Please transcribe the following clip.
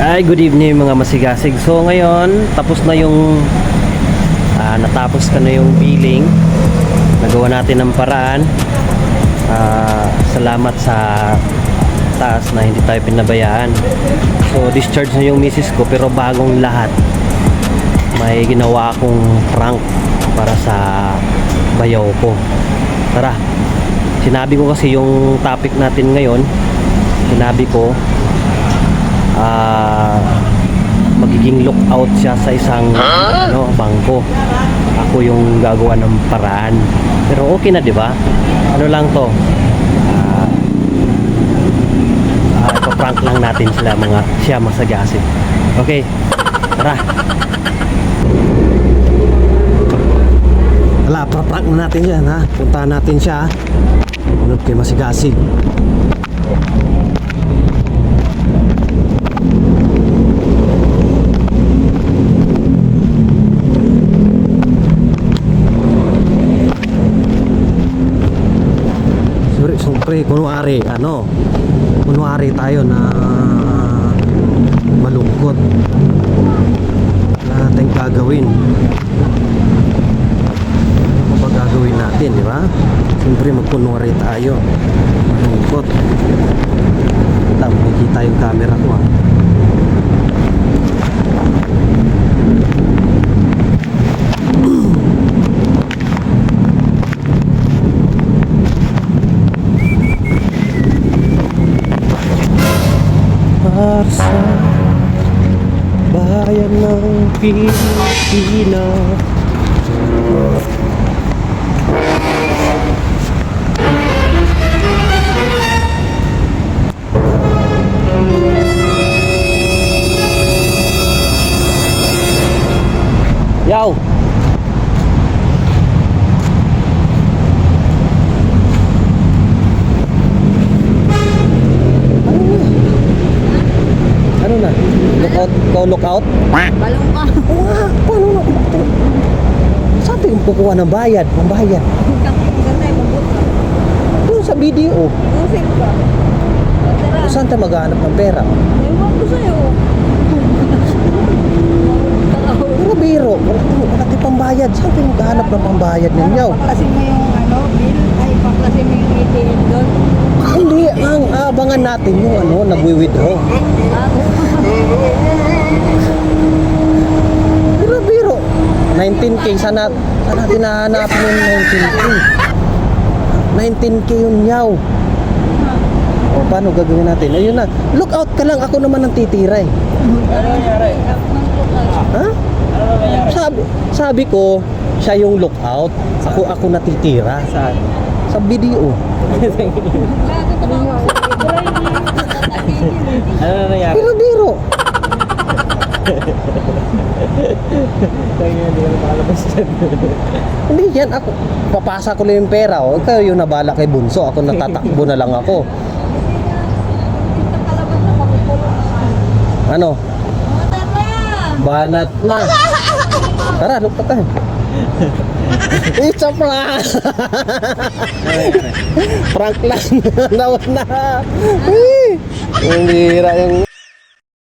Ay, good evening mga masigasig. So ngayon, tapos na yung natapos ka na yung billing. Nagawa natin ng paraan. Salamat sa taas na hindi tayo pinabayaan. So discharge na yung misis ko, pero bagong lahat. May ginawa akong prank para sa bayaw ko. Tara. Sinabi ko kasi yung topic natin ngayon. Sinabi ko magiging lookout siya sa isang bangko. Ako yung gagawa ng paraan. Pero okay na, 'di ba? Ano lang 'to? Ipaprank lang natin sila siya masagasig. Okay. Tara. Wala, paprank na natin yan, ha. Puntahan natin siya. Unod kay masigasig. Siyempre, kunwari tayo na malungkot na natin gagawin. Ano ba gagawin natin, di ba? Siyempre, magkunwari tayo malungkot. Makikita yung camera ko, ha. Sa bayan ng Pilipinas, yaw. Ano na? Lookout? Ikaw lookout? Balong ka. Oo nga. Paano na? Saan tayo kukuha ng bayad? Ang bayad? Doon sa video. Usip ka. Saan tayo maghanap ng pera? Ewan ko sa'yo. Pero biro. Wala tayo pambayad. Saan tayo maghanap ng pambayad ninyo? Paklasin mo yung bill. Ay, paklasin mo yung ATM doon. Hindi. Ang abangan natin yung nagwi-withdraw. Pero biro. 19K. Sana natin nahanap yung 19K. 19K yung yaw. O paano gagawin natin? Ayun na. Look out ka lang. Ako naman ang titira, eh. Ano nangyari? Ha? Sabi ko, siya yung lookout. Ako natitira. Saan? Sa video. Ano nangyari? Pero biro. Kaya hindi ka makalabas dyan. Hindi yan. Ako, papasa ko lang yung pera. Ikaw yung nabala kay Bunso. Ako natatakbo na lang ako. Ano? Banat na. Tara, lupa tayo. It's a prank. Prank lang. Nawat na. Ang hira yung